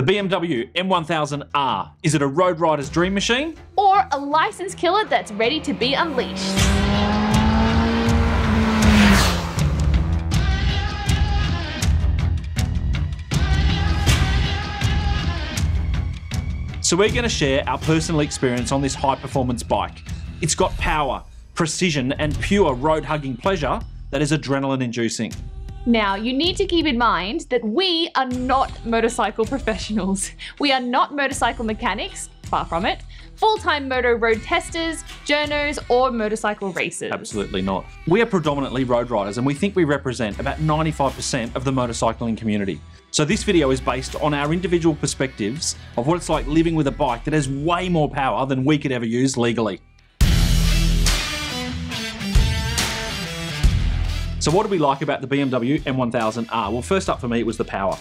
BMW M1000R. Is it a road rider's dream machine? Or a licensed killer that's ready to be unleashed? So we're going to share our personal experience on this high-performance bike. It's got power, precision, and pure road-hugging pleasure that is adrenaline-inducing. Now, you need to keep in mind that we are not motorcycle professionals. We are not motorcycle mechanics, far from it, full-time moto road testers, journos, or motorcycle racers. Absolutely not. We are predominantly road riders, and we think we represent about 95% of the motorcycling community. So this video is based on our individual perspectives of what it's like living with a bike that has way more power than we could ever use legally. So what do we like about the BMW M1000R? Well, first up for me, it was the power.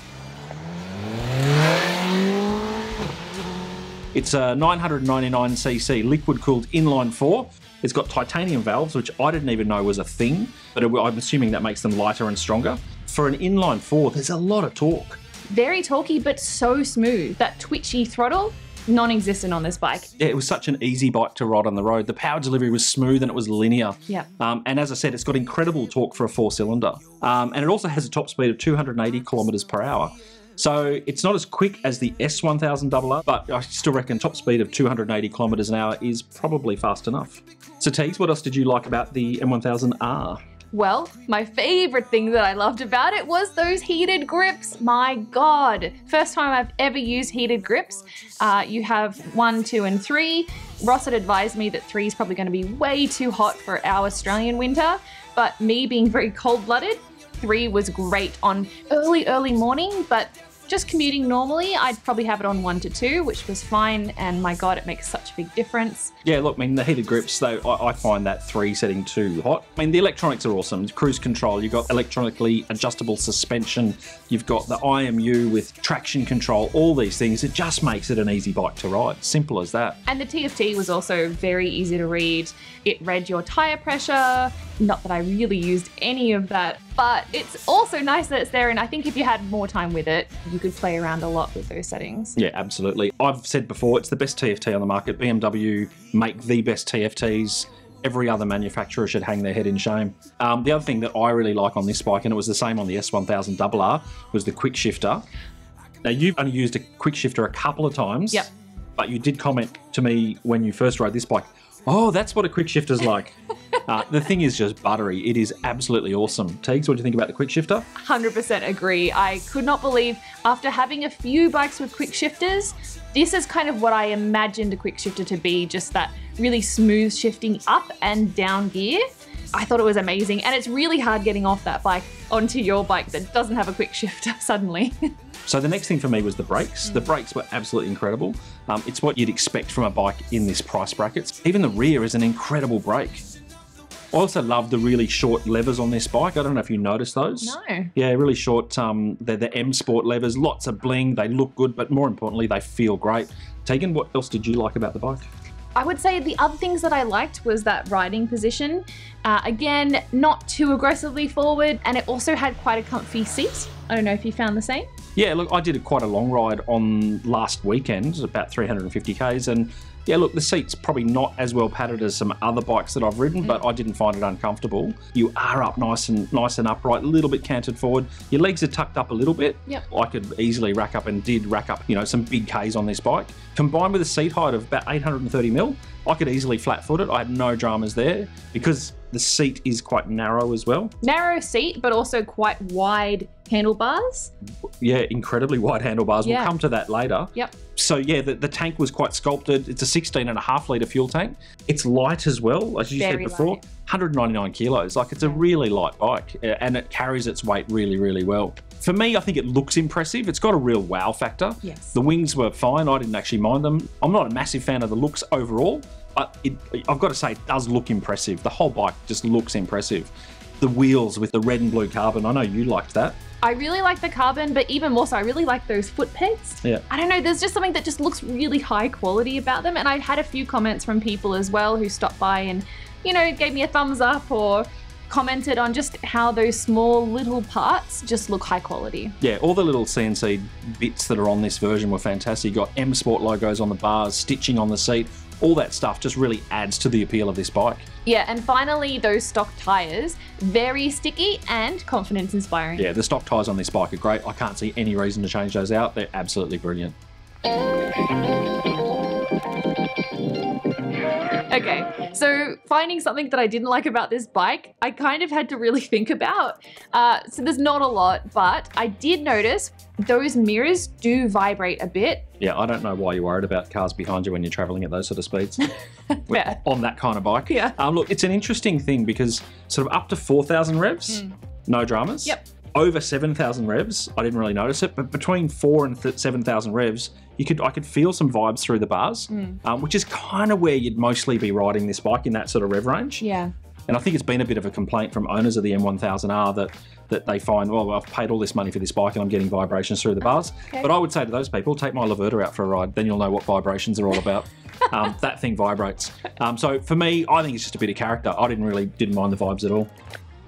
It's a 999cc liquid-cooled inline-4. It's got titanium valves, which I didn't even know was a thing, but I'm assuming that makes them lighter and stronger. For an inline-4, there's a lot of torque. Very torquey, but so smooth. That twitchy throttle, non-existent on this bike. Yeah, it was such an easy bike to ride on the road. The power delivery was smooth and it was linear. Yeah. And as I said, it's got incredible torque for a 4-cylinder. And it also has a top speed of 280 kilometers per hour. So it's not as quick as the S1000R, but I still reckon top speed of 280 kilometers an hour is probably fast enough. So Teagues, what else did you like about the M1000R? Well, my favorite thing that I loved about it was those heated grips. My God, first time I've ever used heated grips. You have 1, 2, and 3. Ross had advised me that 3 is probably going to be way too hot for our Australian winter, but me being very cold-blooded, 3 was great on early morning, but just commuting normally, I'd probably have it on 1 to 2, which was fine, and my God, it makes such a big difference. Yeah, look, I mean, the heated grips, though, I find that 3 setting too hot. I mean, the electronics are awesome. Cruise control, you've got electronically adjustable suspension, you've got the IMU with traction control, all these things. It just makes it an easy bike to ride. Simple as that. And the TFT was also very easy to read. It read your tire pressure. Not that I really used any of that, but it's also nice that it's there, and I think if you had more time with it, you could play around a lot with those settings. Yeah, absolutely. I've said before, it's the best TFT on the market. BMW make the best TFTs. Every other manufacturer should hang their head in shame. The other thing that I really like on this bike, and it was the same on the S1000R, was the quick shifter. Now, you've only used a quick shifter a couple of times, Yep. But you did comment to me when you first rode this bike, oh, that's what a quick shifter's like. The thing is just buttery. It is absolutely awesome. Teagues, what do you think about the quick shifter? 100% agree. I could not believe, after having a few bikes with quick shifters, this is kind of what I imagined a quick shifter to be, just that really smooth shifting up and down gear. I thought it was amazing, and it's really hard getting off that bike onto your bike that doesn't have a quick shifter suddenly. So the next thing for me was the brakes. The brakes were absolutely incredible. It's what you'd expect from a bike in this price bracket. Even the rear is an incredible brake. I also love the really short levers on this bike. I don't know if you noticed those. No. Yeah, really short. They're the M Sport levers. Lots of bling. They look good, but more importantly, they feel great. Tegan, what else did you like about the bike? I would say the other things that I liked was that riding position. Again, not too aggressively forward, and it also had quite a comfy seat. I don't know if you found the same. Yeah, look, I did quite a long ride on last weekend, about 350 Ks, and yeah, look, the seat's probably not as well padded as some other bikes that I've ridden, but I didn't find it uncomfortable. You are up nice and upright, a little bit canted forward. Your legs are tucked up a little bit. Yep. I could easily rack up, and did rack up, you know, some big Ks on this bike. Combined with a seat height of about 830 mil, I could easily flat foot it. I had no dramas there because the seat is quite narrow as well. Narrow seat, but also quite wide handlebars. Yeah, incredibly wide handlebars. Yeah. We'll come to that later. Yep. So yeah, the tank was quite sculpted. It's a 16.5 litre fuel tank. It's light as well, as you said Very before. light. 199 kilos. Like, it's a really light bike, and it carries its weight really, really well. For me, I think it looks impressive. It's got a real wow factor. Yes. The wings were fine. I didn't actually mind them. I'm not a massive fan of the looks overall, but I've got to say, it does look impressive. The whole bike just looks impressive. The wheels with the red and blue carbon, I know you liked that. I really like the carbon, but even more so, I really like those foot pegs. Yeah. I don't know, there's just something that just looks really high quality about them. And I've had a few comments from people as well who stopped by and, you know, gave me a thumbs up or commented on just how those small little parts just look high quality. Yeah, all the little CNC bits that are on this version were fantastic. You got M Sport logos on the bars, stitching on the seat, all that stuff just really adds to the appeal of this bike. Yeah, and finally, those stock tyres, very sticky and confidence inspiring. Yeah, the stock tyres on this bike are great. I can't see any reason to change those out. They're absolutely brilliant. Okay, so finding something that I didn't like about this bike, I kind of had to really think about. So there's not a lot, but I did notice those mirrors do vibrate a bit. Yeah, I don't know why you're worried about cars behind you when you're travelling at those sort of speeds. Yeah. On that kind of bike. Yeah. Look, it's an interesting thing because sort of up to 4,000 revs, no dramas. Yep. Over 7,000 revs, I didn't really notice it, but between 4,000 and 7,000 revs, I could feel some vibes through the bars, which is kind of where you'd mostly be riding this bike, in that sort of rev range. Yeah. And I think it's been a bit of a complaint from owners of the M1000R that they find, well, I've paid all this money for this bike and I'm getting vibrations through the bars. Okay. But I would say to those people, take my Laverta out for a ride, then you'll know what vibrations are all about. That thing vibrates. So for me, I think it's just a bit of character. I didn't mind the vibes at all.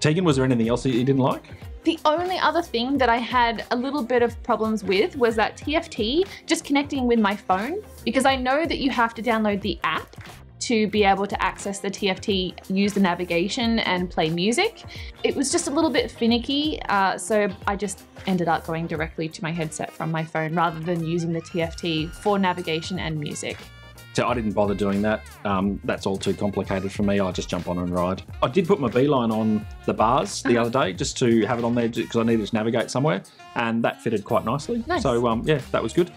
Tegan, was there anything else that you didn't like? The only other thing that I had a little bit of problems with was that TFT just connecting with my phone, because I know that you have to download the app to be able to access the TFT, use the navigation and play music. It was just a little bit finicky, so I just ended up going directly to my headset from my phone rather than using the TFT for navigation and music. So I didn't bother doing that. That's all too complicated for me. I just jump on and ride. I did put my beeline on the bars the other day just to have it on there because I needed to navigate somewhere, and that fitted quite nicely. Nice. So yeah, that was good.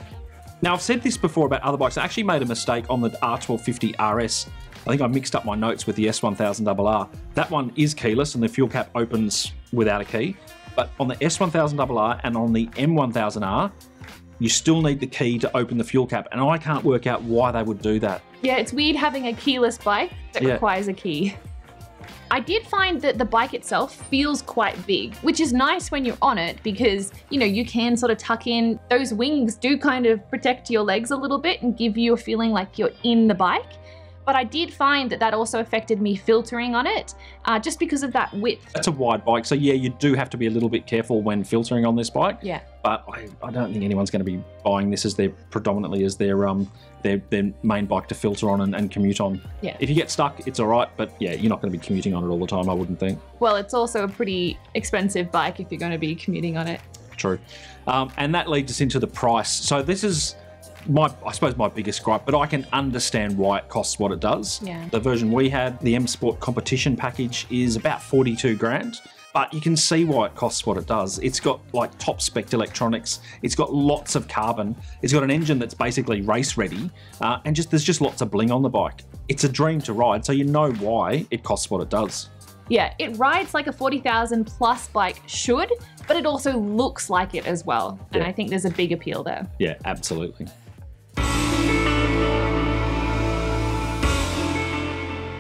Now, I've said this before about other bikes. I actually made a mistake on the R1250 RS. I think I mixed up my notes with the S1000RR. That one is keyless and the fuel cap opens without a key. But on the S1000RR and on the M1000R, you still need the key to open the fuel cap, and I can't work out why they would do that. Yeah, it's weird having a keyless bike that requires a key. I did find that the bike itself feels quite big, which is nice when you're on it because, you know, you can sort of tuck in. Those wings do kind of protect your legs a little bit and give you a feeling like you're in the bike. But I did find that also affected me filtering on it, just because of that width. That's a wide bike, so yeah, you do have to be a little bit careful when filtering on this bike. Yeah. But I don't think anyone's going to be buying this as their main bike to filter on and commute on. Yeah. If you get stuck, it's all right, but yeah, you're not going to be commuting on it all the time, I wouldn't think. Well, it's also a pretty expensive bike if you're going to be commuting on it. True. And that leads us into the price. So this is I suppose my biggest gripe, but I can understand why it costs what it does. Yeah. The version we had, the M Sport competition package, is about 42 grand. But you can see why it costs what it does. It's got like top spec electronics. It's got lots of carbon. It's got an engine that's basically race ready, and there's just lots of bling on the bike. It's a dream to ride, so you know why it costs what it does. Yeah, it rides like a 40,000 plus bike should, but it also looks like it as well. And I think there's a big appeal there. Yeah, absolutely.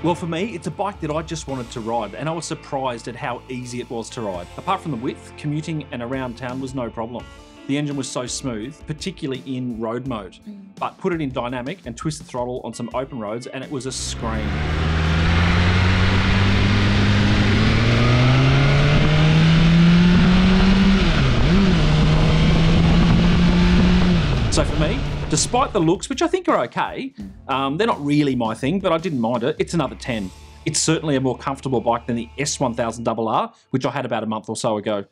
Well, for me, it's a bike that I just wanted to ride, and I was surprised at how easy it was to ride. Apart from the width, commuting and around town was no problem. The engine was so smooth, particularly in road mode. But put it in dynamic and twist the throttle on some open roads and it was a scream. So for me, despite the looks, which I think are okay, they're not really my thing, but I didn't mind it. It's another 10. It's certainly a more comfortable bike than the S1000RR, which I had about a month or so ago.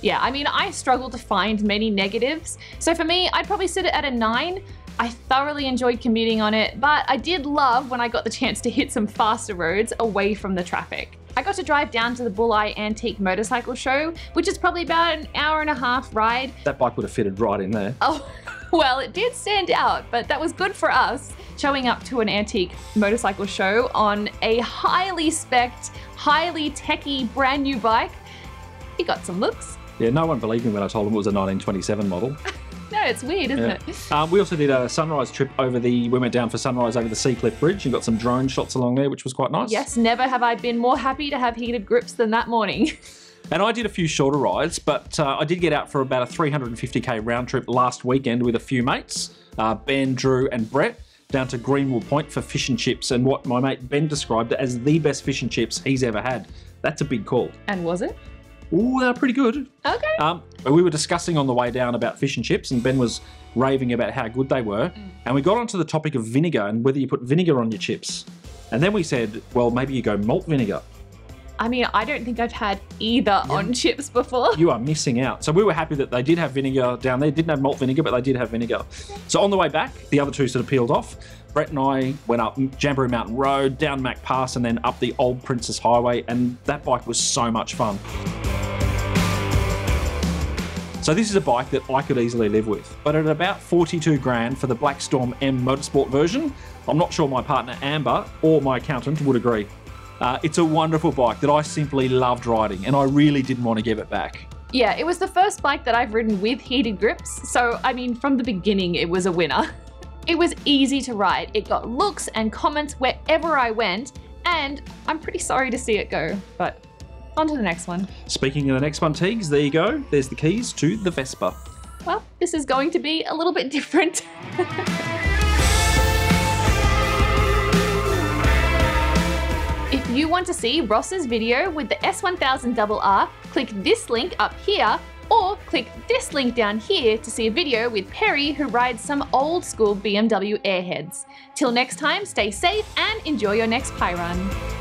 Yeah, I mean, I struggle to find many negatives. So for me, I'd probably sit it at a 9. I thoroughly enjoyed commuting on it, but I did love when I got the chance to hit some faster roads away from the traffic. I got to drive down to the Bulleye Antique Motorcycle Show, which is probably about an hour-and-a-half ride. That bike would have fitted right in there. Oh, well, it did stand out, but that was good for us. Showing up to an antique motorcycle show on a highly spec'd, highly techy, brand new bike, he got some looks. Yeah, no one believed me when I told him it was a 1927 model. No, it's weird, isn't it? We also did a sunrise trip we went down for sunrise over the Seacliff Bridge and got some drone shots along there, which was quite nice. Yes, never have I been more happy to have heated grips than that morning. And I did a few shorter rides, but I did get out for about a 350k round trip last weekend with a few mates, Ben, Drew and Brett, down to Greenwood Point for fish and chips, and what my mate Ben described as the best fish and chips he's ever had. That's a big call. And was it? Ooh, they're pretty good. Okay. We were discussing on the way down about fish and chips, and Ben was raving about how good they were. And we got onto the topic of vinegar and whether you put vinegar on your chips. And then we said, well, maybe you go malt vinegar. I mean, I don't think I've had either on chips before. You are missing out. So we were happy that they did have vinegar down there. Didn't have malt vinegar, but they did have vinegar. So on the way back, the other two sort of peeled off. Brett and I went up Jamboree Mountain Road, down Mac Pass, and then up the Old Princess Highway, and that bike was so much fun. So this is a bike that I could easily live with, but at about 42 grand for the Black Storm M Motorsport version, I'm not sure my partner Amber or my accountant would agree. It's a wonderful bike that I simply loved riding, and I really didn't want to give it back. Yeah, it was the first bike that I've ridden with heated grips, so I mean, from the beginning, it was a winner. It was easy to ride, it got looks and comments wherever I went, and I'm pretty sorry to see it go, but on to the next one. Speaking of the next one, Teagues, there you go. There's the keys to the Vespa. Well, this is going to be a little bit different. If you want to see Ross's video with the S1000RR, click this link up here, or click this link down here to see a video with Perry who rides some old school BMW Airheads. Till next time, stay safe and enjoy your next pie run.